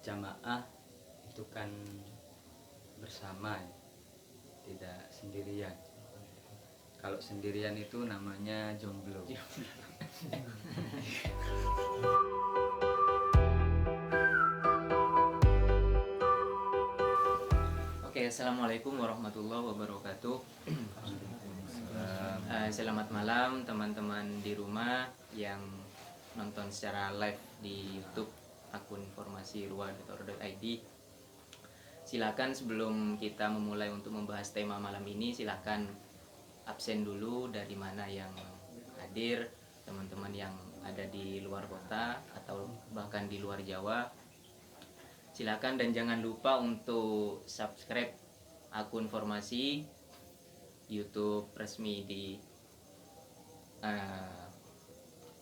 Jamaah itu kan bersama ya, tidak sendirian. Kalau sendirian itu namanya jomblo. Oke, assalamualaikum warahmatullahi wabarakatuh. Selamat malam teman-teman di rumah yang nonton secara live di YouTube akun informasi ruwa.or.id. Silakan sebelum kita memulai untuk membahas tema malam ini, silakan absen dulu dari mana yang hadir, teman-teman yang ada di luar kota atau bahkan di luar Jawa. Silakan dan jangan lupa untuk subscribe akun formasi YouTube resmi di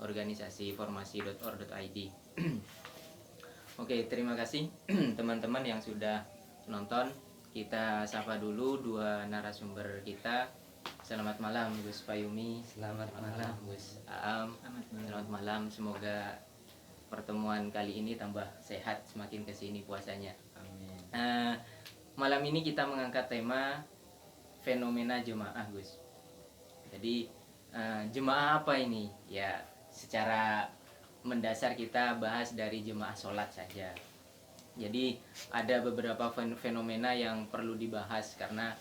organisasi formasi.or.id. Oke, terima kasih teman-teman yang sudah nonton. Kita sapa dulu dua narasumber kita. Selamat malam Gus Payumi. Selamat malam Gus Aam. Selamat malam. Semoga pertemuan kali ini tambah sehat semakin kesini puasanya. Amin. Malam ini kita mengangkat tema fenomena jemaah, Gus. Jadi jemaah apa ini? Ya, secara mendasar kita bahas dari jemaah sholat saja. Jadi ada beberapa fenomena yang perlu dibahas karena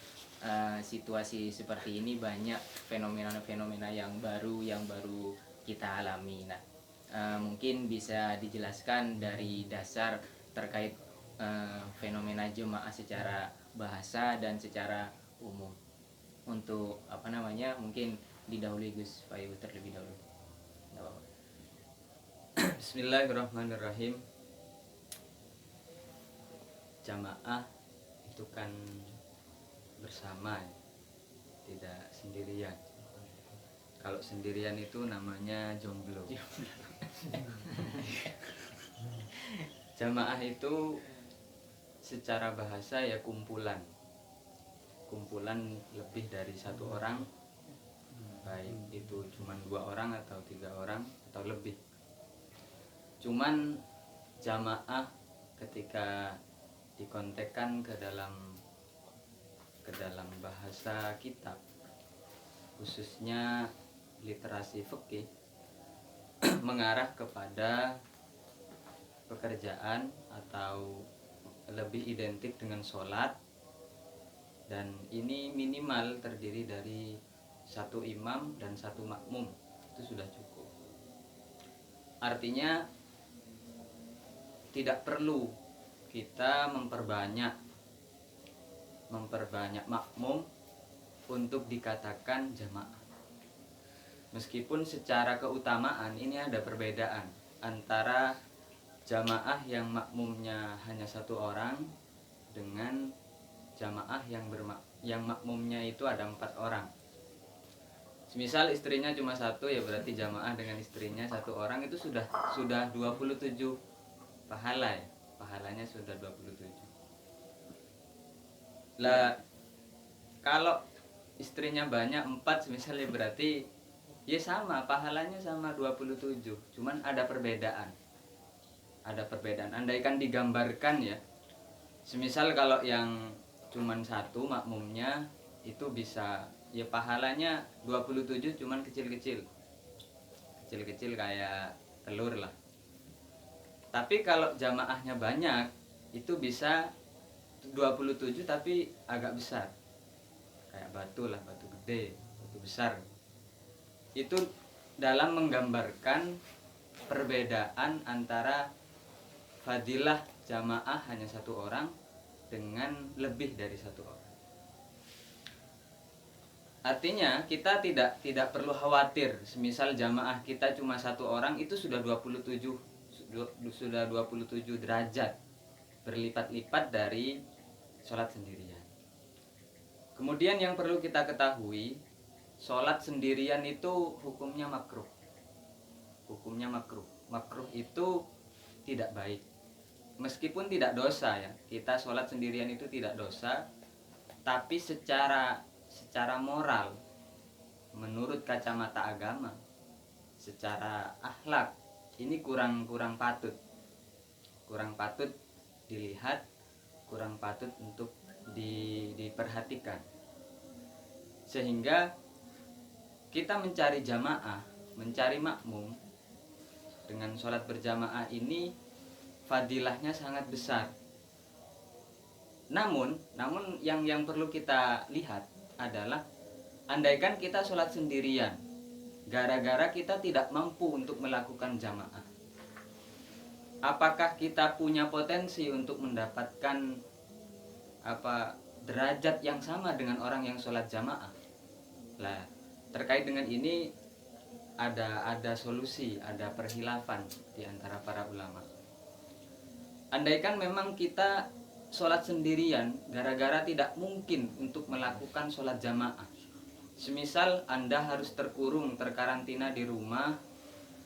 situasi seperti ini banyak fenomena-fenomena yang baru kita alami. Nah, mungkin bisa dijelaskan dari dasar terkait fenomena jemaah secara bahasa dan secara umum. Untuk mungkin didahului Gus Fayu terlebih dahulu. Bismillahirrahmanirrahim. Jamaah itu kan bersama ya, tidak sendirian. Kalau sendirian itu namanya jomblo. Jamaah itu secara bahasa ya kumpulan lebih dari satu orang, baik itu cuma 2 orang atau 3 orang atau lebih. Cuman jamaah ketika dikontekkan ke dalam bahasa kitab, khususnya literasi fikih, mengarah kepada pekerjaan atau lebih identik dengan sholat, dan ini minimal terdiri dari 1 imam dan 1 makmum. Itu sudah cukup. Artinya tidak perlu kita memperbanyak makmum untuk dikatakan jamaah. Meskipun secara keutamaan ini ada perbedaan antara jamaah yang makmumnya hanya 1 orang dengan jamaah yang makmumnya itu ada 4 orang. Semisal istrinya cuma 1, ya berarti jamaah dengan istrinya 1 orang itu sudah 27 pahala ya. Pahalanya sudah 27. Lah kalau istrinya banyak 4 misalnya, berarti ya sama, pahalanya sama 27. Cuman ada perbedaan. Andaikan digambarkan ya, semisal kalau yang cuman 1 makmumnya itu bisa ya pahalanya 27, cuman kecil-kecil kayak telur lah. Tapi kalau jamaahnya banyak itu bisa 27 tapi agak besar, kayak batu gede, batu besar. Itu dalam menggambarkan perbedaan antara fadilah jamaah hanya 1 orang dengan lebih dari 1 orang. Artinya kita tidak perlu khawatir semisal jamaah kita cuma 1 orang itu sudah 27 derajat, berlipat-lipat dari sholat sendirian. Kemudian yang perlu kita ketahui, sholat sendirian itu hukumnya makruh. Makruh itu tidak baik. Meskipun tidak dosa ya, kita sholat sendirian itu tidak dosa, tapi secara moral, menurut kacamata agama, secara akhlak, ini kurang patut dilihat, kurang patut untuk diperhatikan. Sehingga kita mencari jamaah, mencari makmum dengan sholat berjamaah ini fadilahnya sangat besar. Namun yang perlu kita lihat adalah, andaikan kita sholat sendirian, gara-gara kita tidak mampu untuk melakukan jamaah, apakah kita punya potensi untuk mendapatkan derajat yang sama dengan orang yang sholat jamaah? Lah, terkait dengan ini ada solusi, ada perkhilafan di antara para ulama. Andaikan memang kita sholat sendirian gara-gara tidak mungkin untuk melakukan sholat jamaah, semisal Anda harus terkarantina di rumah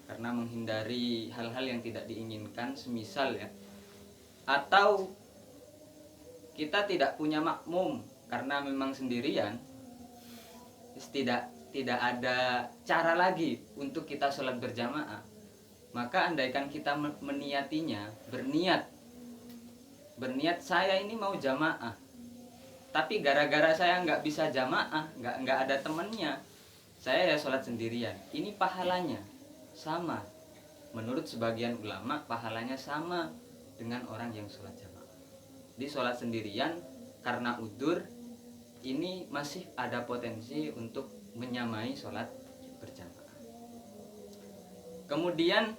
karena menghindari hal-hal yang tidak diinginkan, semisal ya, atau kita tidak punya makmum karena memang sendirian, tidak ada cara lagi untuk kita sholat berjamaah, maka andaikan kita meniyatinya, berniat saya ini mau jamaah, tapi gara-gara saya nggak bisa jamaah, nggak ada temennya, saya ya sholat sendirian, ini pahalanya sama. Menurut sebagian ulama pahalanya sama dengan orang yang sholat jamaah. Di sholat sendirian karena udzur ini masih ada potensi untuk menyamai sholat berjamaah. Kemudian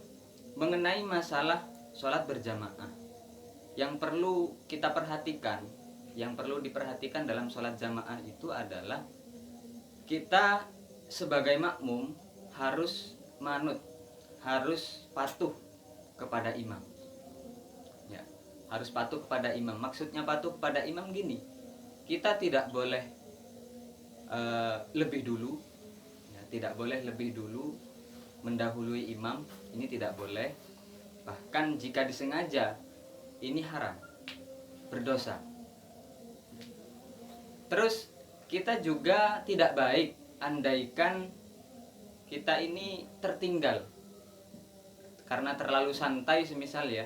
mengenai masalah sholat berjamaah, yang perlu kita perhatikan, yang perlu diperhatikan dalam sholat jamaah itu adalah kita sebagai makmum harus manut, harus patuh kepada imam. Ya, harus patuh kepada imam. Maksudnya patuh kepada imam gini, kita tidak boleh lebih dulu, ya, tidak boleh lebih dulu mendahului imam, ini tidak boleh. Bahkan jika disengaja, ini haram, berdosa. Terus kita juga tidak baik andaikan kita ini tertinggal karena terlalu santai, semisal ya,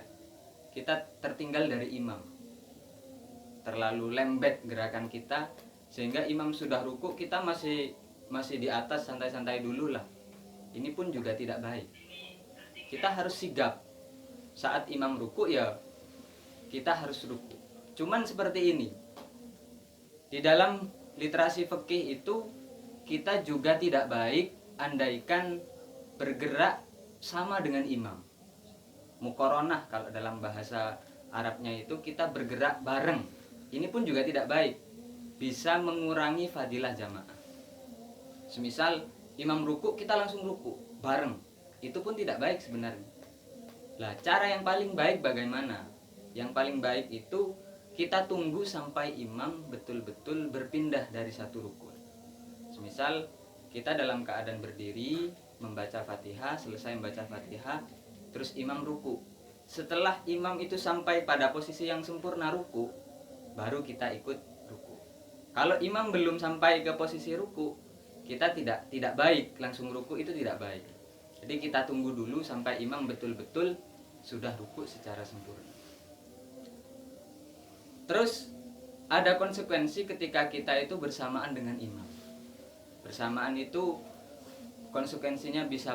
kita tertinggal dari imam, terlalu lembek gerakan kita sehingga imam sudah ruku, kita masih di atas santai-santai dulu lah. Ini pun juga tidak baik. Kita harus sigap saat imam ruku, ya kita harus ruku. Cuman seperti ini, di dalam literasi fikih itu kita juga tidak baik andaikan bergerak sama dengan imam. Muqaronah kalau dalam bahasa Arabnya itu kita bergerak bareng. Ini pun juga tidak baik, bisa mengurangi fadilah jamaah. Semisal imam ruku, kita langsung ruku bareng, itu pun tidak baik sebenarnya. Lah, cara yang paling baik bagaimana? Yang paling baik itu kita tunggu sampai imam betul-betul berpindah dari satu rukun. Semisal kita dalam keadaan berdiri membaca Fatihah, selesai membaca Fatihah, terus imam ruku. Setelah imam itu sampai pada posisi yang sempurna ruku, baru kita ikut ruku. Kalau imam belum sampai ke posisi ruku, kita tidak baik langsung ruku, itu tidak baik. Jadi kita tunggu dulu sampai imam betul-betul sudah ruku secara sempurna. Terus ada konsekuensi ketika kita itu bersamaan dengan imam. Bersamaan itu konsekuensinya bisa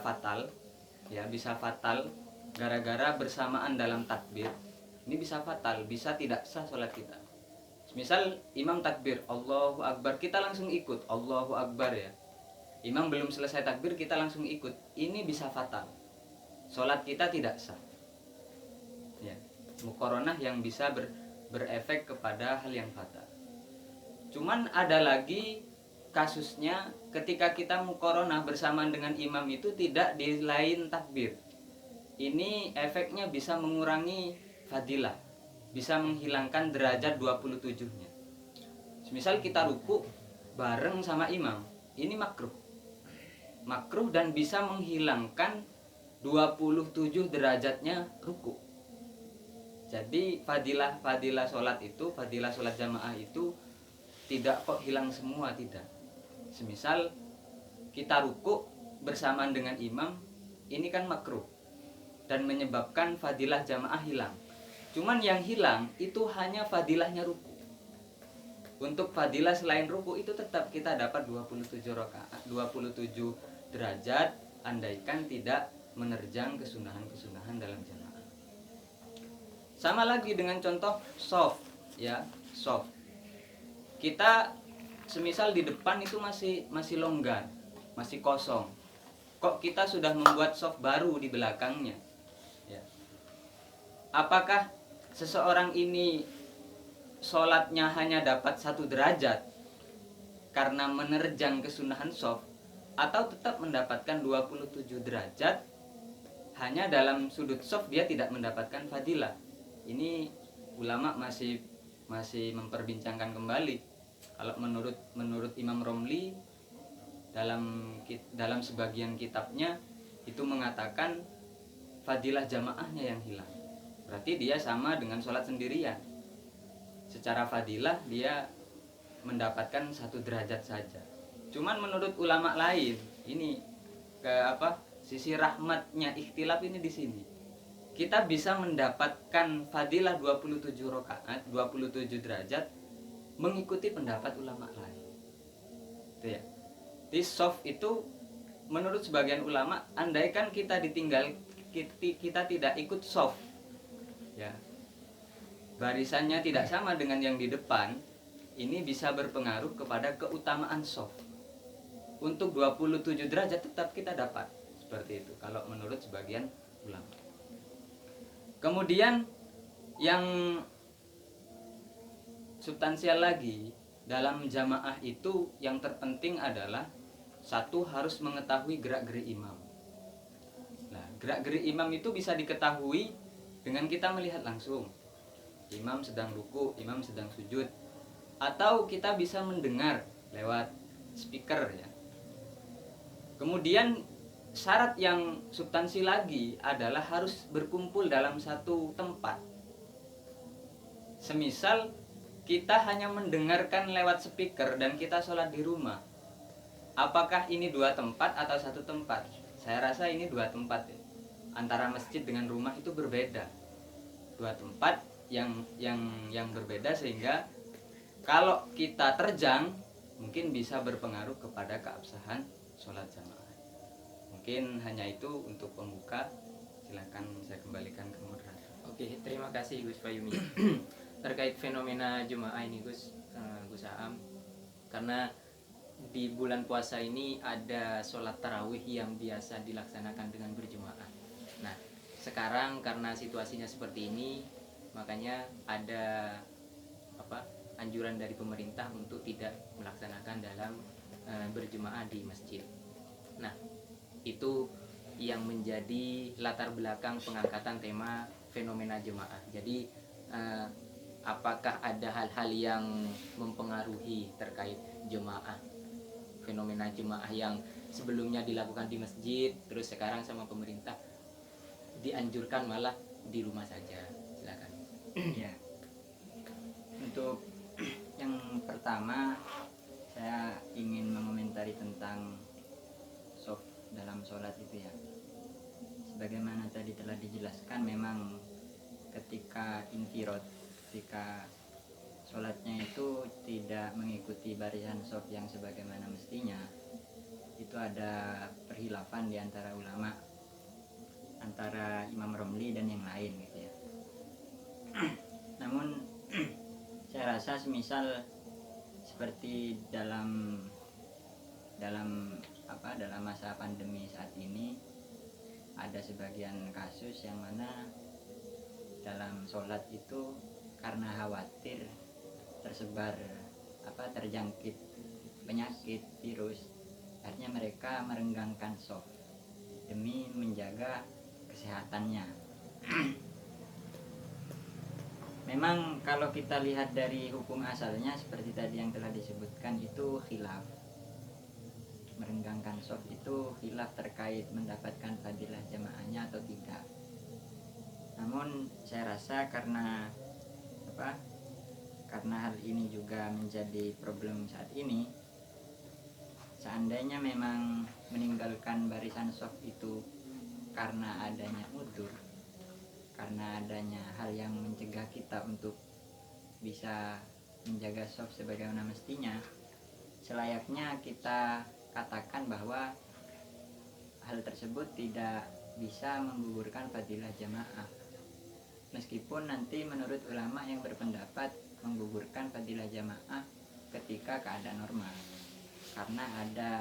fatal, ya, bisa fatal gara-gara bersamaan dalam takbir. Ini bisa fatal, bisa tidak sah sholat kita. Misal imam takbir Allahu Akbar, kita langsung ikut Allahu Akbar, ya. Imam belum selesai takbir, kita langsung ikut. Ini bisa fatal, sholat kita tidak sah, ya. Muqaronah yang bisa berefek kepada hal yang fatal. Cuman ada lagi kasusnya ketika kita muqaronah bersamaan dengan imam itu tidak di lain takbir. Ini efeknya bisa mengurangi fadilah, bisa menghilangkan derajat 27-nya. Misal kita ruku bareng sama imam, ini makruh dan bisa menghilangkan 27 derajatnya ruku. Jadi fadilah sholat itu, fadilah sholat jamaah itu tidak kok hilang semua, tidak. Semisal kita ruku bersamaan dengan imam, ini kan makruh dan menyebabkan fadilah jamaah hilang. Cuman yang hilang itu hanya fadilahnya ruku. Untuk fadilah selain ruku itu tetap kita dapat 27 rakaat, 27 derajat andaikan tidak menerjang kesunahan-kesunahan dalam jamaah. Sama lagi dengan contoh soft, ya, soft. Kita semisal di depan itu masih longgar, masih kosong. Kok kita sudah membuat soft baru di belakangnya? Ya. Apakah seseorang ini sholatnya hanya dapat 1 derajat karena menerjang kesunahan soft, atau tetap mendapatkan 27 derajat hanya dalam sudut soft dia tidak mendapatkan fadilah? Ini ulama masih memperbincangkan kembali. Kalau menurut Imam Romli dalam sebagian kitabnya itu mengatakan fadilah jamaahnya yang hilang. Berarti dia sama dengan sholat sendirian. Secara fadilah dia mendapatkan 1 derajat saja. Cuman menurut ulama lain, ini sisi rahmatnya ikhtilaf ini di sini. Kita bisa mendapatkan fadilah 27 rakaat, 27 derajat mengikuti pendapat ulama lain. Itu ya. Di soft itu menurut sebagian ulama, andaikan kita ditinggal, kita tidak ikut soft, ya, barisannya tidak sama dengan yang di depan, ini bisa berpengaruh kepada keutamaan soft. Untuk 27 derajat tetap kita dapat seperti itu kalau menurut sebagian ulama. Kemudian yang substansial lagi dalam jamaah itu yang terpenting adalah satu, harus mengetahui gerak-gerik imam. Nah, gerak-gerik imam itu bisa diketahui dengan kita melihat langsung. Imam sedang ruku, imam sedang sujud, atau kita bisa mendengar lewat speaker, ya. Kemudian syarat yang substansi lagi adalah harus berkumpul dalam satu tempat. Semisal kita hanya mendengarkan lewat speaker dan kita sholat di rumah, apakah ini 2 tempat atau 1 tempat? Saya rasa ini 2 tempat, ya. Antara masjid dengan rumah itu berbeda, 2 tempat yang berbeda, sehingga kalau kita terjang mungkin bisa berpengaruh kepada keabsahan sholat jamaah. Mungkin hanya itu untuk pembuka. Silakan saya kembalikan ke moderator. Oke, terima kasih Gus Fayumi. Terkait fenomena jemaah ini Gus Aam, karena di bulan puasa ini ada sholat tarawih yang biasa dilaksanakan dengan berjemaah. Nah, sekarang karena situasinya seperti ini, makanya ada anjuran dari pemerintah untuk tidak melaksanakan dalam berjemaah di masjid. Nah, itu yang menjadi latar belakang pengangkatan tema fenomena jemaah. Jadi apakah ada hal-hal yang mempengaruhi terkait jemaah, fenomena jemaah yang sebelumnya dilakukan di masjid, terus sekarang sama pemerintah dianjurkan malah di rumah saja? Silakan. Ya. Untuk yang pertama, saya ingin mengomentari tentang soft dalam sholat itu, ya. Sebagaimana tadi telah dijelaskan, memang ketika infirad, ketika sholatnya itu tidak mengikuti barisan soft yang sebagaimana mestinya, itu ada perhilafan di antara ulama, antara Imam Romli dan yang lain, gitu ya. Namun saya rasa semisal seperti dalam masa pandemi saat ini, ada sebagian kasus yang mana dalam sholat itu karena khawatir terjangkit penyakit virus, akhirnya mereka merenggangkan soft demi menjaga kesehatannya. Memang kalau kita lihat dari hukum asalnya seperti tadi yang telah disebutkan, itu khilaf. Merenggangkan soft itu khilaf terkait mendapatkan fadilah jamaahnya atau tidak. Namun saya rasa karena hal ini juga menjadi problem saat ini, seandainya memang meninggalkan barisan soft itu karena adanya udzur, karena adanya hal yang mencegah kita untuk bisa menjaga soft sebagaimana mestinya, selayaknya kita katakan bahwa hal tersebut tidak bisa menggugurkan fadilah jamaah. Meskipun nanti menurut ulama yang berpendapat menggugurkan fadilah jamaah ketika keadaan normal, karena ada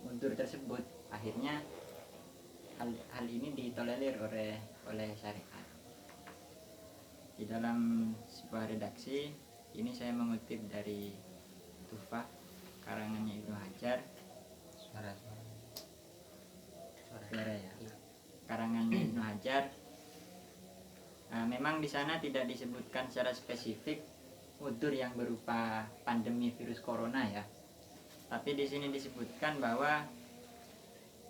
udzur tersebut, akhirnya hal ini ditolerir oleh syariat. Di dalam sebuah redaksi ini saya mengutip dari Tuhfah karangannya Ibnu Hajar, Suara. suara ya, karangannya Ibnu Hajar. Memang di sana tidak disebutkan secara spesifik udzur yang berupa pandemi virus corona ya, tapi di sini disebutkan bahwa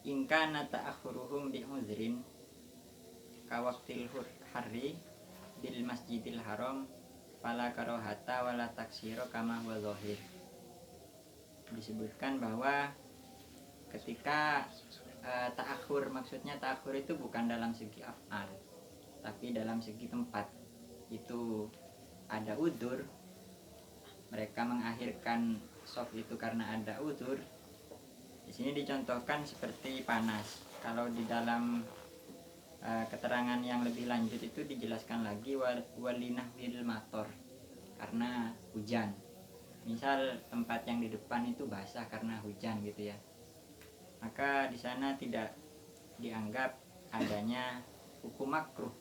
ingka nata'akhuruhum bi'udhrin kawaktil harri bil masjidil haram fala karohata wala taksiro kama huwa zahir. Disebutkan bahwa ketika ta'akhur, maksudnya ta'akhur itu bukan dalam segi af'al tapi dalam segi tempat, itu ada udzur, mereka mengakhirkan soft itu karena ada udzur. Di sini dicontohkan seperti panas. Kalau di dalam keterangan yang lebih lanjut itu dijelaskan lagi walinah bil mator, karena hujan. Misal tempat yang di depan itu basah karena hujan gitu ya, maka di sana tidak dianggap adanya hukum makruh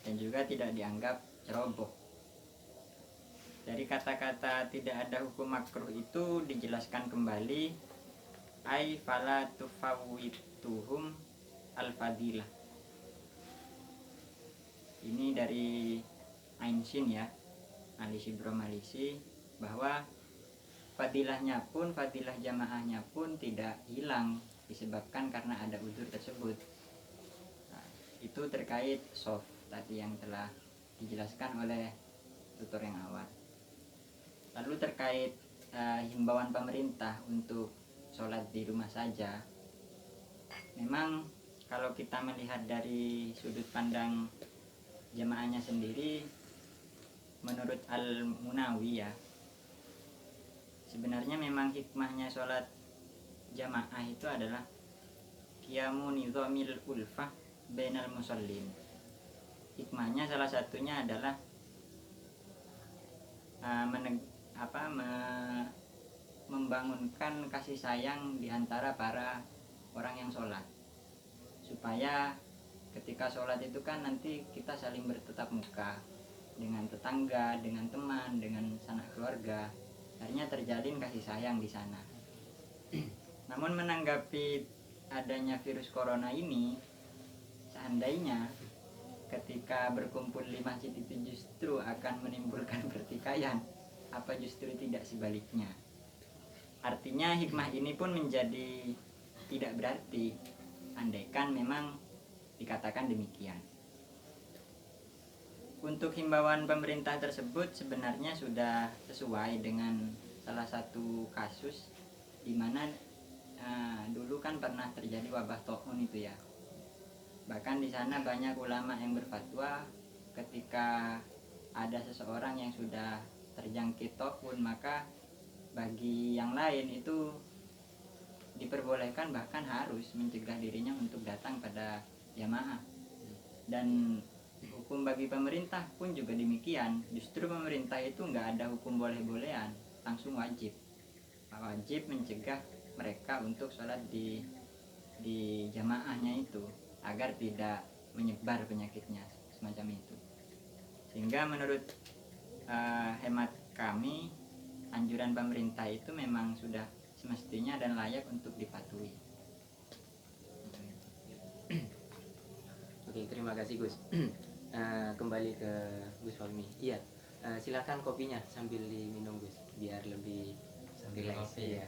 dan juga tidak dianggap ceroboh. Dari kata-kata tidak ada hukum makruh itu dijelaskan kembali, ai fala tufawwituhum al-fadilah. Ini dari Ainshin ya, Alisi Bro Malisi, bahwa fadilahnya pun, fadilah jamaahnya pun tidak hilang disebabkan karena ada udzur tersebut. Nah, itu terkait soft tadi yang telah dijelaskan oleh tutor yang awal. Lalu terkait himbauan pemerintah untuk sholat di rumah saja, memang kalau kita melihat dari sudut pandang jamaahnya sendiri, menurut Al-Munawi ya, sebenarnya memang hikmahnya sholat jamaah itu adalah qiyamu nizamil ulfah bainal musallin. Hikmahnya salah satunya adalah membangunkan kasih sayang di antara para orang yang sholat, supaya ketika sholat itu kan nanti kita saling bertatap muka dengan tetangga, dengan teman, dengan sanak keluarga, akhirnya terjalin kasih sayang di sana. Namun menanggapi adanya virus corona ini, seandainya ketika berkumpul di masjid itu justru akan menimbulkan pertikaian, apa justru tidak sebaliknya? Artinya hikmah ini pun menjadi tidak berarti andaikan memang dikatakan demikian. Untuk himbauan pemerintah tersebut sebenarnya sudah sesuai dengan salah satu kasus di mana dulu kan pernah terjadi wabah taun itu ya. Bahkan di sana banyak ulama yang berfatwa ketika ada seseorang yang sudah terjangkit taun, maka bagi yang lain itu diperbolehkan, bahkan harus mencegah dirinya untuk datang pada jamaah. Dan hukum bagi pemerintah pun juga demikian. Justru pemerintah itu nggak ada hukum boleh-bolehan, langsung wajib mencegah mereka untuk sholat di jamaahnya itu, agar tidak menyebar penyakitnya semacam itu. Sehingga menurut hemat kami, anjuran pemerintah itu memang sudah semestinya dan layak untuk dipatuhi. Oke, terima kasih Gus. Kembali ke Gus Fahmi. Iya, silakan kopinya sambil diminum Gus, biar lebih relax ya.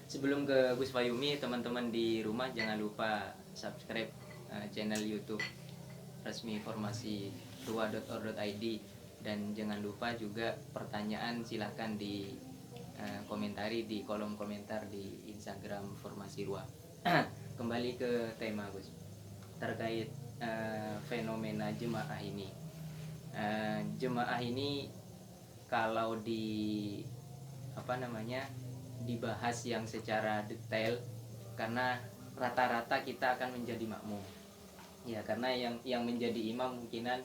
Sebelum ke Gus Fayumi, teman-teman di rumah jangan lupa subscribe channel YouTube resmi Formasi Rua.or.id, dan jangan lupa juga pertanyaan silahkan di komentari di kolom komentar di Instagram Formasi Rua. Kembali ke tema Gus, terkait fenomena jemaah ini. Jemaah ini kalau dibahas yang secara detail, karena rata-rata kita akan menjadi makmum. Ya, karena yang menjadi imam mungkinan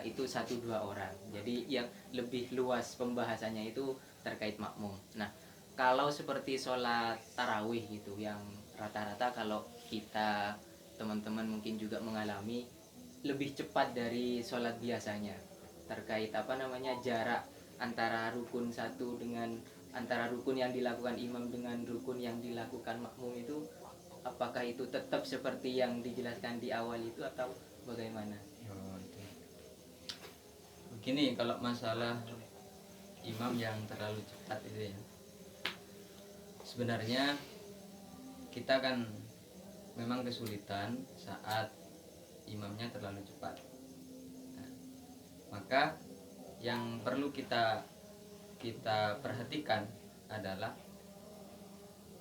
itu 1-2 orang. Jadi yang lebih luas pembahasannya itu terkait makmum. Nah, kalau seperti sholat tarawih gitu, yang rata-rata kalau kita teman-teman mungkin juga mengalami, lebih cepat dari sholat biasanya, terkait jarak antara rukun satu dengan antara rukun yang dilakukan imam dengan rukun yang dilakukan makmum itu, apakah itu tetap seperti yang dijelaskan di awal itu atau bagaimana? Oh, itu. Begini, kalau masalah imam yang terlalu cepat itu ya, sebenarnya kita kan memang kesulitan saat imamnya terlalu cepat. Nah, maka yang perlu kita perhatikan adalah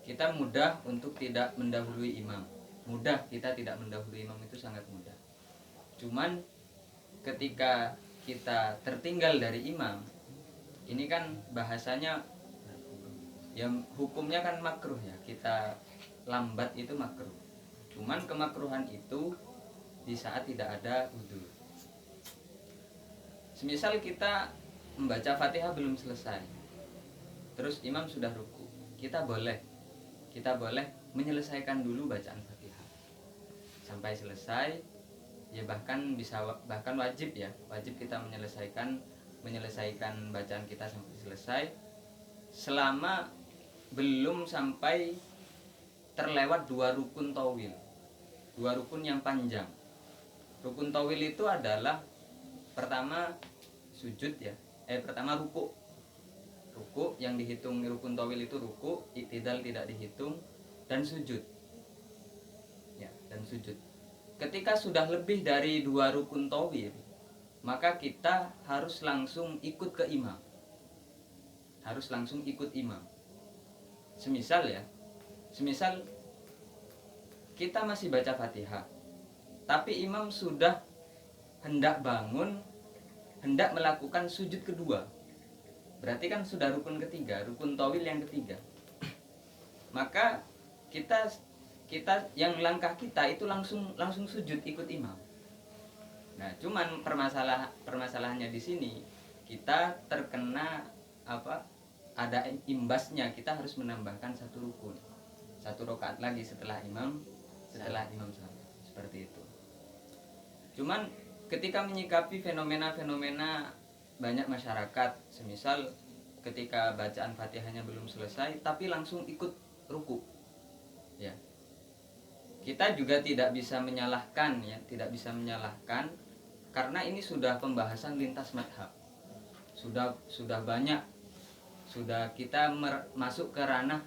kita mudah untuk tidak mendahului imam. Mudah kita tidak mendahului imam, itu sangat mudah. Cuman ketika kita tertinggal dari imam, ini kan bahasanya ya, hukumnya kan makruh ya, kita lambat itu makruh. Cuman kemakruhan itu di saat tidak ada udzur. Semisal kita membaca Fatihah belum selesai, terus imam sudah ruku, kita boleh menyelesaikan dulu bacaan Fatihah sampai selesai. Ya bahkan wajib ya, wajib kita menyelesaikan bacaan kita sampai selesai, selama belum sampai terlewat 2 rukun tawil, 2 rukun yang panjang. Rukun tawil itu adalah pertama sujud ya, pertama ruku yang dihitung rukun tawil itu ruku, i'tidal tidak dihitung, dan sujud ya, dan sujud. Ketika sudah lebih dari 2 rukun tawil, maka kita harus langsung ikut ke imam, semisal kita masih baca Fatihah, tapi imam sudah hendak bangun, hendak melakukan sujud kedua, berarti kan sudah rukun ketiga, rukun tawil yang ketiga. Maka kita yang langkah kita itu langsung sujud ikut imam. Nah, cuman permasalahannya di sini kita terkena ada imbasnya, kita harus menambahkan 1 rukun, 1 rakaat lagi setelah imam salat, seperti itu. Cuman ketika menyikapi fenomena banyak masyarakat, semisal ketika bacaan Fatihahnya belum selesai tapi langsung ikut ruku ya, kita juga tidak bisa menyalahkan karena ini sudah pembahasan lintas madhab, sudah banyak, sudah kita masuk ke ranah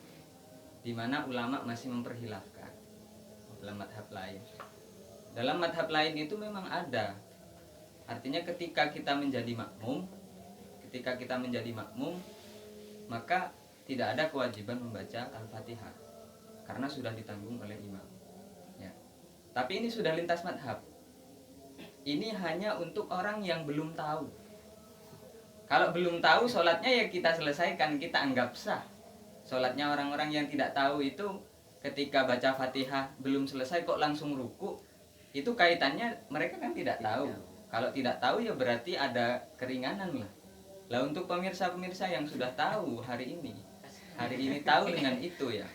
di mana ulama masih memperkhilafkan dalam madhab lain. Dalam madhab lain itu memang ada, artinya ketika kita menjadi makmum, maka tidak ada kewajiban membaca Al-Fatihah karena sudah ditanggung oleh imam ya. Tapi ini sudah lintas madhab, ini hanya untuk orang yang belum tahu. Kalau belum tahu, sholatnya ya kita selesaikan, kita anggap sah. Sholatnya orang-orang yang tidak tahu itu, ketika baca Fatihah belum selesai kok langsung ruku, itu kaitannya mereka kan tidak tahu. Kalau tidak tahu ya berarti ada keringanan lah. Lah untuk pemirsa-pemirsa yang sudah tahu hari ini tahu dengan itu ya,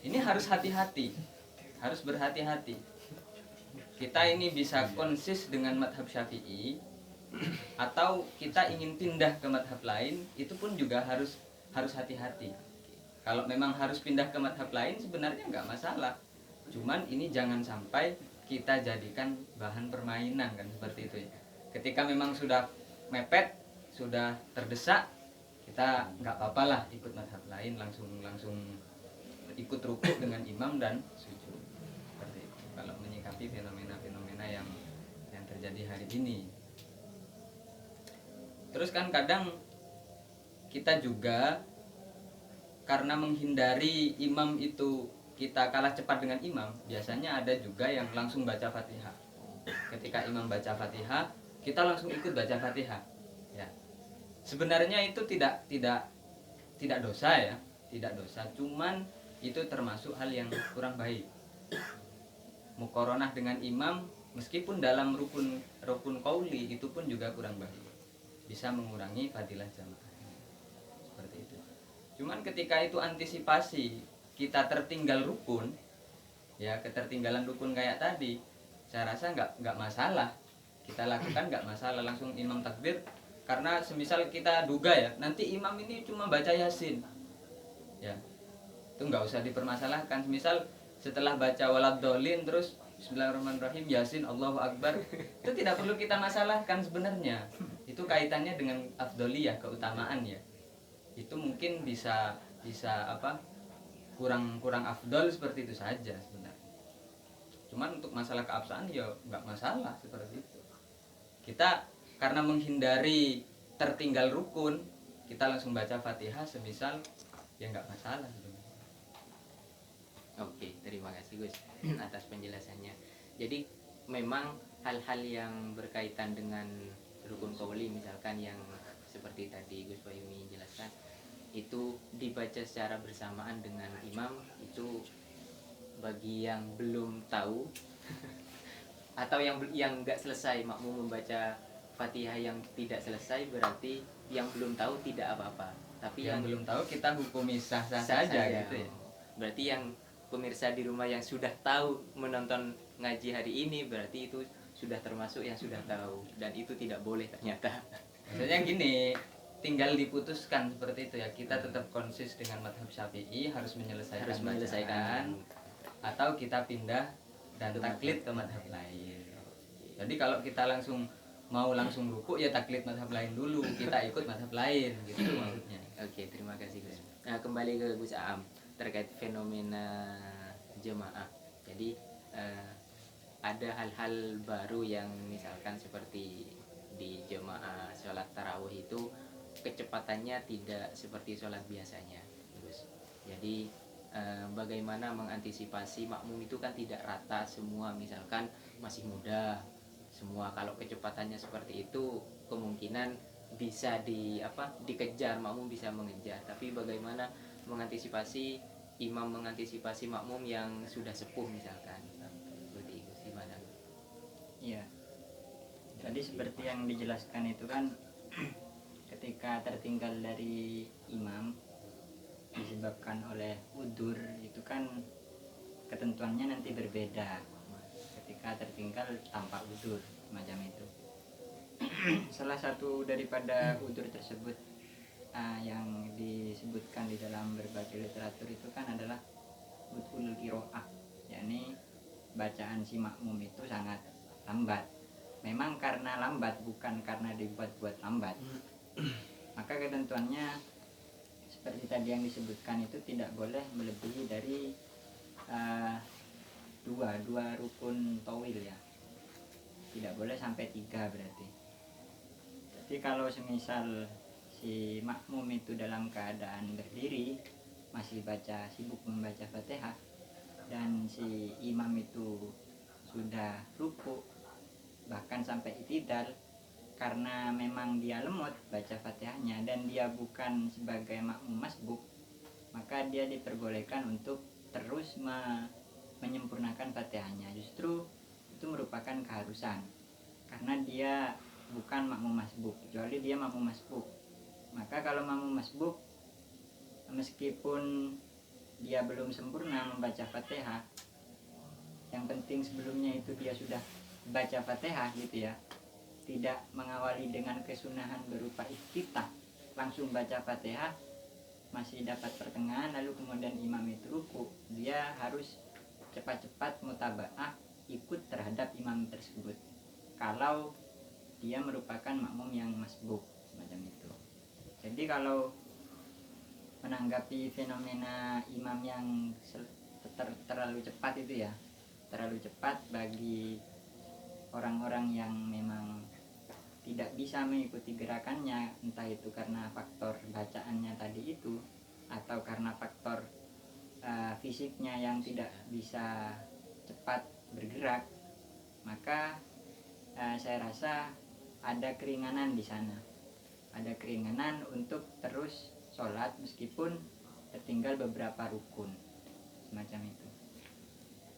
ini harus hati-hati, harus berhati-hati. Kita ini bisa konsis dengan madhab Syafi'i, atau kita ingin pindah ke madhab lain, itu pun juga harus hati-hati. Kalau memang harus pindah ke madhab lain sebenarnya nggak masalah, cuman ini jangan sampai kita jadikan bahan permainan kan, seperti itu ya. Ketika memang sudah mepet, sudah terdesak, kita nggak apa-apa lah ikut madhab lain, langsung ikut rukuk dengan imam dan sujud, seperti itu. Kalau menyikapi fenomena yang terjadi hari ini. Terus kan kadang kita juga karena menghindari imam itu kita kalah cepat dengan imam, biasanya ada juga yang langsung baca Fatihah. Ketika imam baca Fatihah, kita langsung ikut baca Fatihah. Ya. Sebenarnya itu tidak dosa ya, tidak dosa. Cuman itu termasuk hal yang kurang baik. Muqaronah dengan imam meskipun dalam rukun qauli itu pun juga kurang baik. Bisa mengurangi fadilah jamaah. Seperti itu. Cuman ketika itu antisipasi kita tertinggal rukun, ya ketertinggalan rukun kayak tadi, saya rasa nggak masalah. Kita lakukan nggak masalah, langsung imam takbir. Karena semisal kita duga ya, nanti imam ini cuma baca Yasin, ya itu nggak usah dipermasalahkan. Semisal setelah baca waladhdallin terus Bismillahirrahmanirrahim Yasin Allahu Akbar, itu tidak perlu kita masalahkan sebenarnya. Itu kaitannya dengan afdoliyah, keutamaan ya. Itu mungkin bisa apa, kurang afdol seperti itu saja sebenarnya. Cuman untuk masalah keabsahan ya nggak masalah seperti itu. Kita karena menghindari tertinggal rukun, kita langsung baca Fatihah semisal, ya nggak masalah sebenarnya. Oke, terima kasih Gus atas penjelasannya. Jadi memang hal-hal yang berkaitan dengan rukun qauli, misalkan yang seperti tadi Gus Fahmi jelaskan, itu dibaca secara bersamaan dengan imam, itu bagi yang belum tahu atau yang nggak selesai makmum membaca Fatihah yang tidak selesai, berarti yang belum tahu tidak apa-apa. Tapi Yang belum tahu kita hukumi sah-sah saja gitu ya. Berarti yang pemirsa di rumah yang sudah tahu menonton ngaji hari ini, berarti itu sudah termasuk yang sudah tahu, dan itu tidak boleh ternyata. Maksudnya gini, tinggal diputuskan seperti itu ya. Kita tetap konsis dengan madhab Syafi'i, harus menyelesaikan bacaan, atau kita pindah dan taklid ke madhab lain. Jadi kalau kita mau langsung ruku, ya taklid madhab lain dulu, kita ikut madhab lain gitu maksudnya. Oke, terima kasih Gus. Nah, kembali ke Gus Aam terkait fenomena jemaah. Jadi ada hal-hal baru yang misalkan seperti di jemaah sholat tarawih itu kecepatannya tidak seperti sholat biasanya, Gus. Jadi bagaimana mengantisipasi makmum itu kan tidak rata semua, misalkan masih muda semua. Kalau kecepatannya seperti itu kemungkinan bisa dikejar, makmum bisa mengejar. Tapi bagaimana mengantisipasi imam mengantisipasi makmum yang sudah sepuh misalkan, seperti itu gimana? Iya. Tadi seperti yang dijelaskan itu kan ketika tertinggal dari imam disebabkan oleh udzur, itu kan ketentuannya nanti berbeda ketika tertinggal tanpa udzur macam itu. Salah satu daripada udzur tersebut yang disebutkan di dalam berbagai literatur itu kan adalah but'ul qiraah, yakni bacaan si makmum itu sangat lambat. Memang karena lambat, bukan karena dibuat-buat lambat. Maka ketentuannya seperti tadi yang disebutkan itu tidak boleh melebihi dari dua rukun tawil ya, tidak boleh sampai 3 berarti. Jadi kalau semisal si makmum itu dalam keadaan berdiri masih sibuk membaca Fatihah, dan si imam itu sudah ruku bahkan sampai itidal, karena memang dia lemot baca Fatihahnya dan dia bukan sebagai makmum masbuk, maka dia diperbolehkan untuk terus menyempurnakan Fatihahnya. Justru itu merupakan keharusan karena dia bukan makmum masbuk, kecuali dia makmum masbuk. Maka kalau makmum masbuk, meskipun dia belum sempurna membaca Fatihah, yang penting sebelumnya itu dia sudah baca Fatihah gitu ya, tidak mengawali dengan kesunahan berupa iftitah, langsung baca Fatihah, masih dapat pertengahan lalu kemudian imam itu ruku, dia harus cepat-cepat mutabaah ikut terhadap imam tersebut kalau dia merupakan makmum yang masbuk semacam itu. Jadi kalau menanggapi fenomena imam yang terlalu cepat itu ya, terlalu cepat bagi orang-orang yang memang tidak bisa mengikuti gerakannya, entah itu karena faktor bacaannya tadi itu atau karena faktor fisiknya yang tidak bisa cepat bergerak, maka saya rasa ada keringanan di sana, ada keringanan untuk terus sholat meskipun tertinggal beberapa rukun semacam itu.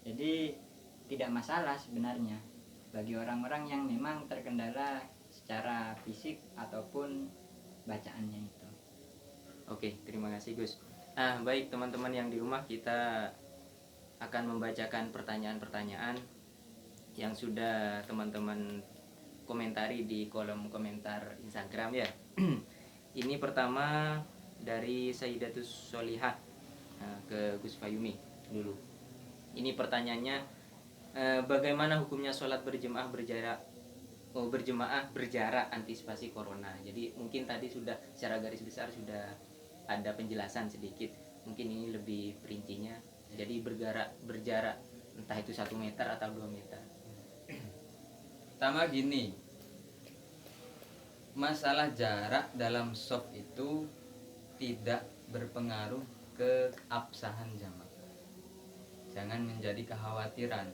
Jadi tidak masalah sebenarnya bagi orang-orang yang memang terkendala secara fisik ataupun bacaannya itu. Oke, terima kasih Gus. Baik teman-teman yang di rumah, kita akan membacakan pertanyaan-pertanyaan yang sudah teman-teman komentari di kolom komentar Instagram ya. Ini pertama dari Sayyidatus Solihah ke Gus Fayumi dulu. Ini pertanyaannya, bagaimana hukumnya sholat berjemaah berjarak antisipasi corona. Jadi mungkin tadi sudah secara garis besar sudah ada penjelasan sedikit, mungkin ini lebih perincinya. Jadi berjarak entah itu 1 meter atau 2 meter. Pertama gini, masalah jarak dalam shop itu tidak berpengaruh ke keabsahan jamaah. Jangan menjadi kekhawatiran.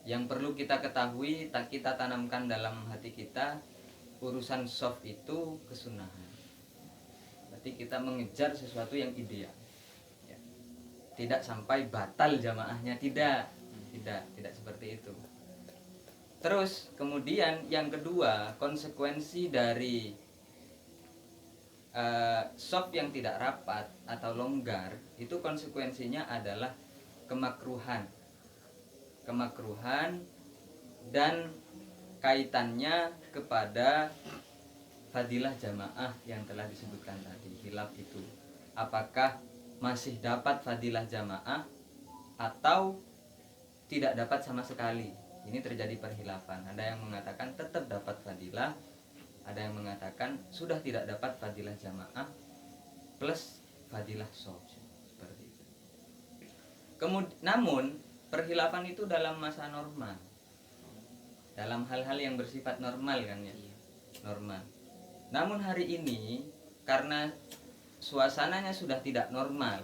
Yang perlu kita ketahui, kita tanamkan dalam hati kita, urusan soft itu kesunahan. Berarti kita mengejar sesuatu yang ideal ya. Tidak sampai batal jamaahnya, tidak seperti itu. Terus kemudian yang kedua, konsekuensi dari soft yang tidak rapat atau longgar, itu konsekuensinya adalah kemakruhan dan kaitannya kepada fadilah jamaah yang telah disebutkan tadi. Khilaf itu apakah masih dapat fadilah jamaah atau tidak dapat sama sekali. Ini terjadi perkhilafan. Ada yang mengatakan tetap dapat fadilah, ada yang mengatakan sudah tidak dapat fadilah jamaah plus fadilah sholat, seperti itu. Namun perkhilafan itu dalam masa normal, dalam hal-hal yang bersifat normal kan ya, normal. Namun hari ini karena suasananya sudah tidak normal,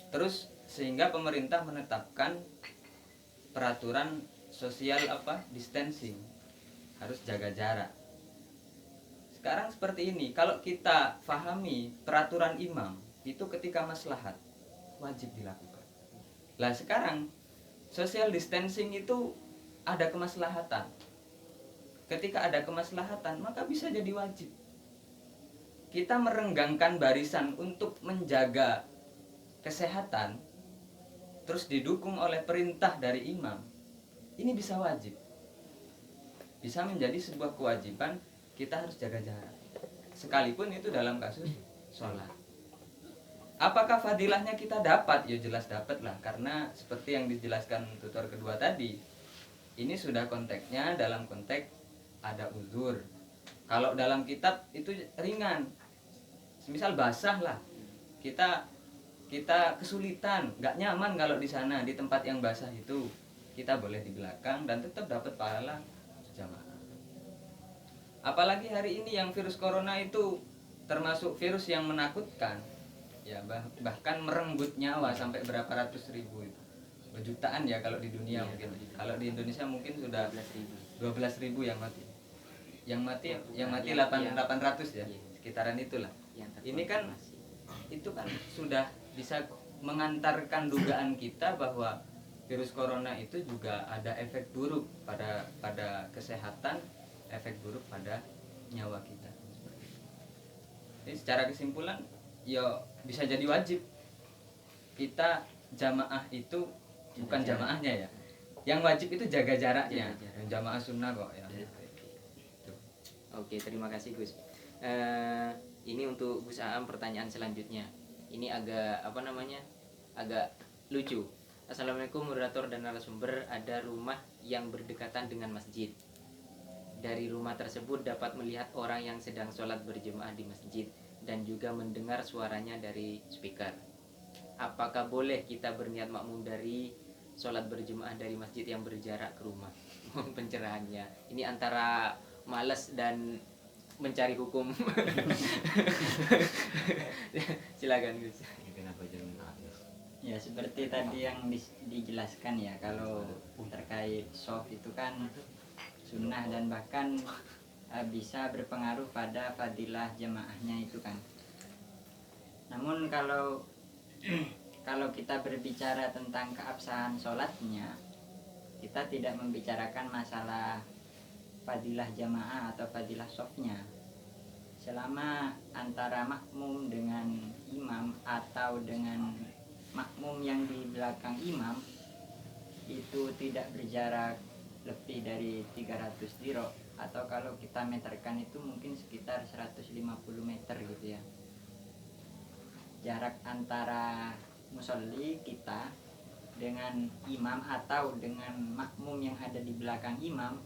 terus sehingga pemerintah menetapkan peraturan sosial distancing, harus jaga jarak. Sekarang seperti ini, kalau kita pahami peraturan imam itu ketika maslahat wajib dilakukan. Lah sekarang social distancing itu ada kemaslahatan. Ketika ada kemaslahatan, maka bisa jadi wajib. Kita merenggangkan barisan untuk menjaga kesehatan, terus didukung oleh perintah dari imam, ini bisa wajib. Bisa menjadi sebuah kewajiban, kita harus jaga jarak. Sekalipun itu dalam kasus sholat. Apakah fadilahnya kita dapat? Ya jelas dapat lah, karena seperti yang dijelaskan tutor kedua tadi, ini sudah konteksnya dalam konteks ada uzur. Kalau dalam kitab itu ringan, misal basah lah, kita kesulitan, nggak nyaman kalau di sana di tempat yang basah itu, kita boleh di belakang dan tetap dapat pahala jamaah. Apalagi hari ini yang virus corona itu termasuk virus yang menakutkan. Ya bahkan merenggut nyawa sampai berapa ratus ribu itu, berjutaan ya kalau di dunia mungkin. Kalau di Indonesia mungkin sudah 12.000 yang mati. Yang mati 800 ya, sekitaran itulah. Ini kan itu kan sudah bisa mengantarkan dugaan kita bahwa virus corona itu juga ada efek buruk pada kesehatan, efek buruk pada nyawa kita. Jadi secara kesimpulan, ya bisa jadi wajib kita jamaah itu bukan jamaahnya ya. Yang wajib itu jaga jaraknya. Yang jamaah sunnah kok ya. Oke, terima kasih Gus. Ini untuk Gus Aam pertanyaan selanjutnya. Ini agak agak lucu. Assalamualaikum moderator dan narasumber. Ada rumah yang berdekatan dengan masjid. Dari rumah tersebut dapat melihat orang yang sedang sholat berjemaah di masjid dan juga mendengar suaranya dari speaker. Apakah boleh kita berniat makmum dari sholat berjemaah dari masjid yang berjarak ke rumah? Pencerahannya ini antara malas dan mencari hukum. Silakan Gus. Kenapa jangan ada? Ya seperti tadi yang dijelaskan ya, kalau terkait soft itu kan sunnah dan bahkan bisa berpengaruh pada fadilah jamaahnya itu kan. Namun kalau kalau kita berbicara tentang keabsahan sholatnya, kita tidak membicarakan masalah fadilah jamaah atau fadilah softnya. Selama antara makmum dengan imam atau dengan makmum yang di belakang imam itu tidak berjarak lebih dari 300 dirok, atau kalau kita meterkan itu mungkin sekitar 150 meter gitu ya, jarak antara musolli kita dengan imam atau dengan makmum yang ada di belakang imam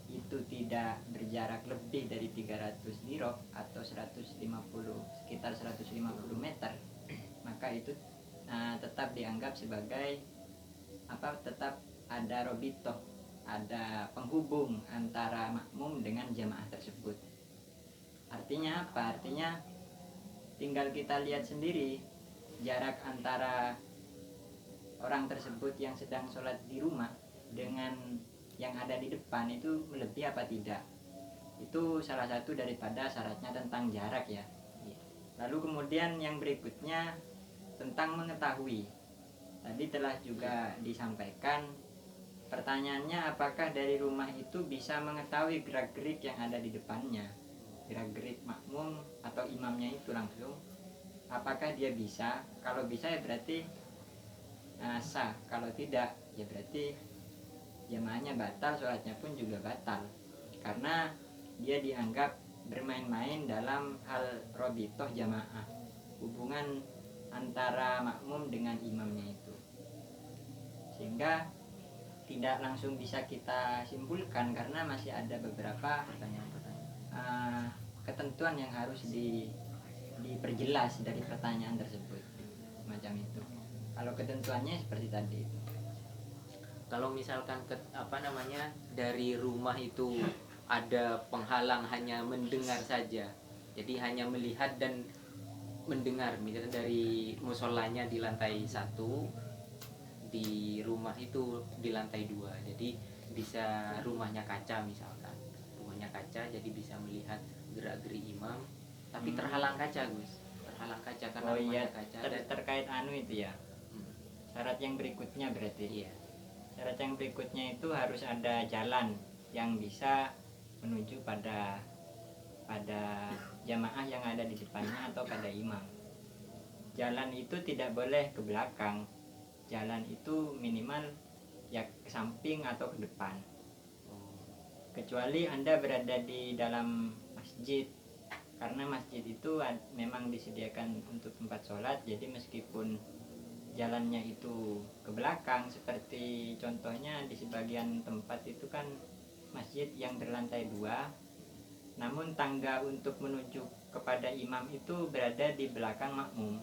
itu tidak berjarak lebih dari 300 dirok atau 150, sekitar 150 meter, maka itu tetap dianggap sebagai tetap ada robitoh, ada penghubung antara makmum dengan jamaah tersebut. Artinya apa? Artinya tinggal kita lihat sendiri jarak antara orang tersebut yang sedang sholat di rumah dengan yang ada di depan itu melebihi apa tidak. Itu salah satu daripada syaratnya tentang jarak ya. Lalu kemudian yang berikutnya tentang mengetahui. Tadi telah juga disampaikan, pertanyaannya apakah dari rumah itu bisa mengetahui gerak-gerik yang ada di depannya, gerak-gerik makmum atau imamnya itu langsung. Apakah dia bisa? Kalau bisa ya berarti sah. Kalau tidak ya berarti jamaahnya batal, sholatnya pun juga batal, karena dia dianggap bermain-main dalam hal robitoh jamaah, hubungan antara makmum dengan imamnya itu, sehingga tidak langsung bisa kita simpulkan karena masih ada beberapa ketentuan yang harus diperjelas dari pertanyaan tersebut, macam itu. Kalau ketentuannya seperti tadi itu. Kalau misalkan dari rumah itu ada penghalang hanya mendengar saja, jadi hanya melihat dan mendengar, misalnya dari musolanya di lantai 1, di rumah itu di lantai 2, jadi bisa rumahnya kaca, misalkan rumahnya kaca jadi bisa melihat gerak-gerik imam, tapi terhalang kaca Gus, terhalang kaca karena rumahnya kaca. Terkait itu ya, syarat yang berikutnya berarti. Iya. Syarat yang berikutnya itu harus ada jalan yang bisa menuju pada jamaah yang ada di depannya atau pada imam. Jalan itu tidak boleh ke belakang. Jalan itu minimal ya ke samping atau ke depan. Kecuali Anda berada di dalam masjid, karena masjid itu memang disediakan untuk tempat sholat, jadi meskipun jalannya itu ke belakang, seperti contohnya di sebagian tempat itu kan masjid yang berlantai 2, namun tangga untuk menuju kepada imam itu berada di belakang makmum,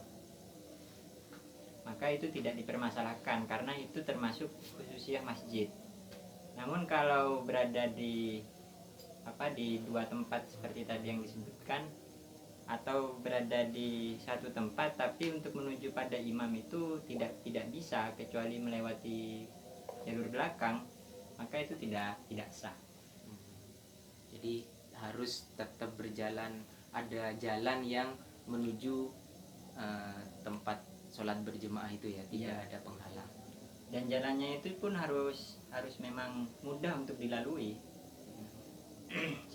maka itu tidak dipermasalahkan karena itu termasuk khususiyah masjid. Namun kalau berada di dua tempat seperti tadi yang disebutkan, atau berada di satu tempat tapi untuk menuju pada imam itu tidak bisa kecuali melewati jalur belakang, maka itu tidak sah. Jadi harus tetap berjalan, ada jalan yang menuju tempat sholat berjemaah itu ya, tidak ada penghalang. Dan jalannya itu pun harus memang mudah untuk dilalui.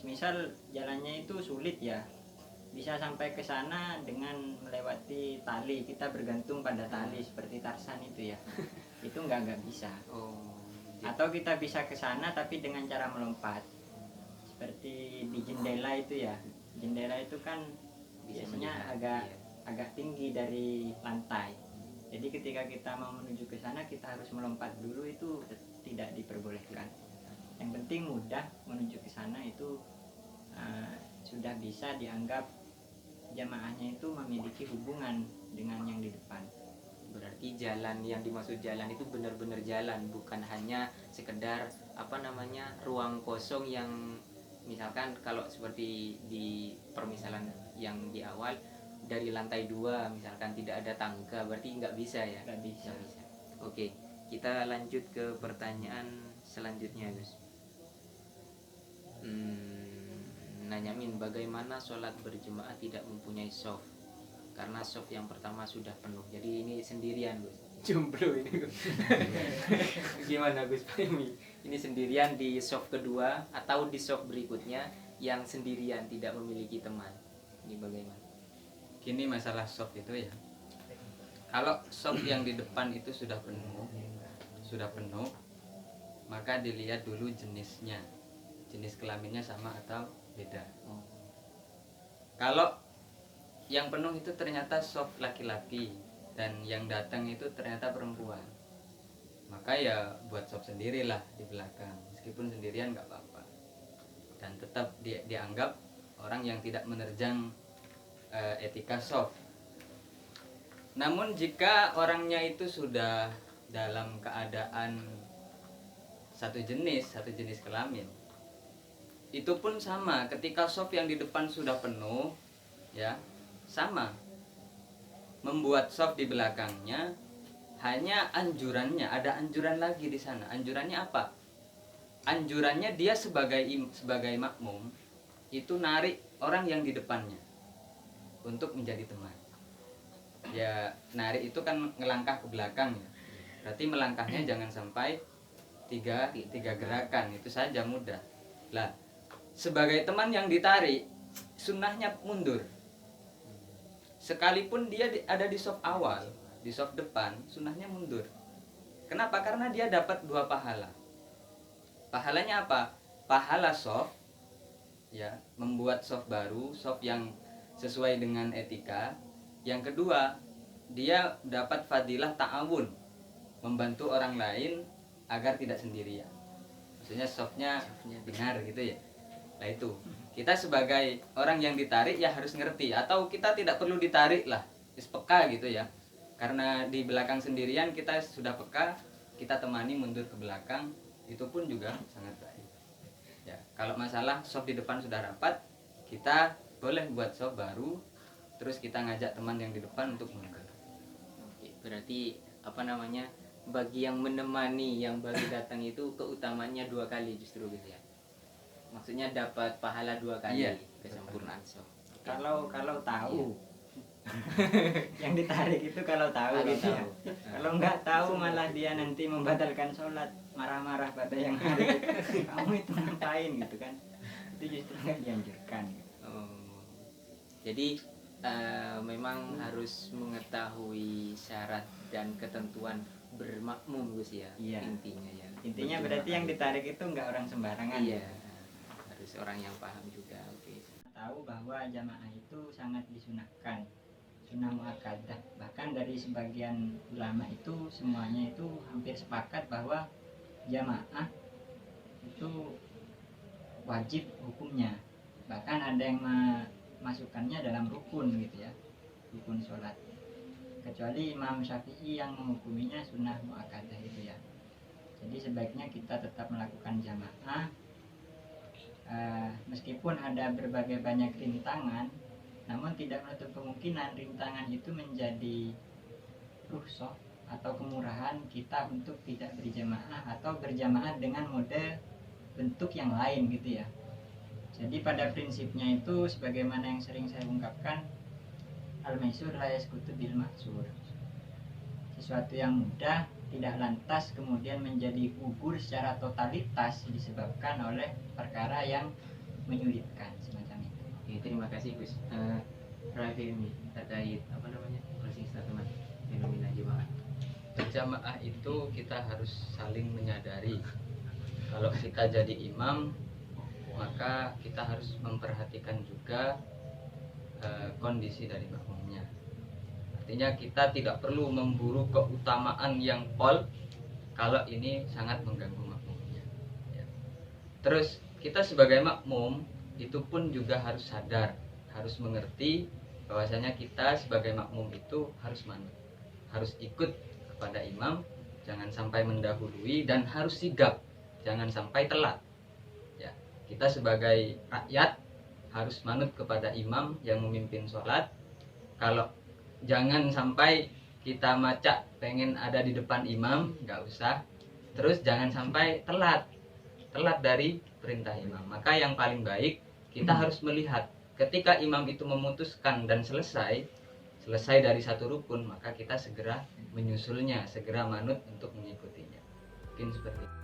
Misal jalannya itu sulit ya, bisa sampai ke sana dengan melewati tali, kita bergantung pada tali seperti Tarsan itu ya. Itu nggak bisa. Atau kita bisa ke sana tapi dengan cara melompat, seperti di jendela itu ya. Jendela itu kan biasanya agak tinggi dari lantai, jadi ketika kita mau menuju ke sana kita harus melompat dulu, itu tidak diperbolehkan. Yang penting mudah menuju ke sana itu sudah bisa dianggap jamaahnya itu memiliki hubungan dengan yang di depan. Berarti jalan yang dimaksud jalan itu benar-benar jalan, bukan hanya sekedar ruang kosong yang Misalkan kalau seperti di permisalan yang di awal, dari lantai 2 misalkan tidak ada tangga, berarti nggak bisa ya? Nggak bisa. Nggak bisa. Oke, kita lanjut ke pertanyaan selanjutnya, Gus. Nanyamin bagaimana sholat berjemaah tidak mempunyai soft, karena soft yang pertama sudah penuh, jadi ini sendirian, Gus. Jomblo ini, Gus. Gimana, Gus Fahmi? Ini sendirian di soft kedua atau di soft berikutnya yang sendirian tidak memiliki teman, ini bagaimana? Gini masalah soft itu ya. Kalau soft yang di depan itu sudah penuh, maka dilihat dulu jenisnya, jenis kelaminnya sama atau beda. Kalau yang penuh itu ternyata soft laki-laki dan yang datang itu ternyata perempuan, maka ya buat soft sendirilah di belakang, meskipun sendirian nggak apa-apa, dan tetap dianggap orang yang tidak menerjang etika soft. Namun jika orangnya itu sudah dalam keadaan satu jenis kelamin, itu pun sama. Ketika soft yang di depan sudah penuh, ya sama, membuat soft di belakangnya. Hanya anjurannya, ada anjuran lagi di sana. Anjurannya apa? Anjurannya dia sebagai makmum itu narik orang yang di depannya untuk menjadi teman. Ya, narik itu kan ngelangkah ke belakang ya. Berarti melangkahnya jangan sampai tiga gerakan, itu saja mudah. Lah, sebagai teman yang ditarik, sunnahnya mundur. Sekalipun dia ada di soft awal, di soft depan, sunnahnya mundur. Kenapa? Karena dia dapat 2 pahala. Pahalanya apa? Pahala soft, ya, membuat soft baru, soft yang sesuai dengan etika. Yang kedua, dia dapat fadilah ta'awun, membantu orang lain agar tidak sendirian. Maksudnya softnya dengar gitu ya. Nah itu, kita sebagai orang yang ditarik ya harus ngerti, atau kita tidak perlu ditarik lah, peka gitu ya. Karena di belakang sendirian kita sudah peka, kita temani mundur ke belakang, itu pun juga sangat baik. Ya, kalau masalah soft di depan sudah rapat, kita boleh buat soft baru, terus kita ngajak teman yang di depan untuk mundur. Oke, berarti apa namanya, bagi yang menemani yang baru datang itu keutamaannya 2 kali justru gitu ya. Maksudnya dapat pahala 2 kali, Iya, kesempurnaan soft. Kalau tahu. Yang ditarik itu kalau tahu gitu ya. Kalau nggak tahu malah dia nanti membatalkan sholat, marah-marah pada yang hari kamu itu ngapain gitu kan, itu justru nggak dianjurkan gitu. Jadi memang harus mengetahui syarat dan ketentuan bermakmum, Gus ya. Iya. Intinya Berarti yang ditarik itu nggak orang sembarangan. iya, harus orang yang paham juga. Oke. Tahu bahwa jamaah itu sangat disunahkan, sunnah muakkadah. Bahkan dari sebagian ulama itu semuanya itu hampir sepakat bahwa jamaah itu wajib hukumnya. Bahkan ada yang masukkannya dalam rukun gitu ya, rukun sholat. Kecuali Imam Syafi'i yang menghukuminya sunnah muakkadah itu ya. Jadi sebaiknya kita tetap melakukan jamaah, meskipun ada berbagai banyak rintangan, namun tidak menutup kemungkinan rintangan itu menjadi rukhsah atau kemurahan kita untuk tidak berjamaah atau berjamaah dengan mode bentuk yang lain gitu ya. Jadi pada prinsipnya itu sebagaimana yang sering saya ungkapkan, al-maisur la yasqutu bil mahsur. Sesuatu yang mudah tidak lantas kemudian menjadi gugur secara totalitas disebabkan oleh perkara yang menyulitkan, semacam itu. Oke, terima kasih Gus. Raffi terkait apa namanya, closing statement fenomena jemaah. Berjamaah itu kita harus saling menyadari. Kalau kita jadi imam, maka kita harus memperhatikan juga kondisi dari makmumnya. Artinya kita tidak perlu memburu keutamaan yang pol kalau ini sangat mengganggu makmumnya. Ya. Terus kita sebagai makmum itu pun juga harus sadar, harus mengerti bahwasanya kita sebagai makmum itu harus manut, harus ikut kepada imam, jangan sampai mendahului, dan harus sigap, jangan sampai telat. Ya, Kita sebagai rakyat harus manut kepada imam yang memimpin sholat. Kalau jangan sampai kita macak pengen ada di depan imam, nggak usah. Terus jangan sampai telat dari perintah imam. Maka yang paling baik kita harus melihat ketika imam itu memutuskan dan selesai dari satu rukun, maka kita segera menyusulnya, segera manut untuk mengikutinya. Mungkin seperti itu.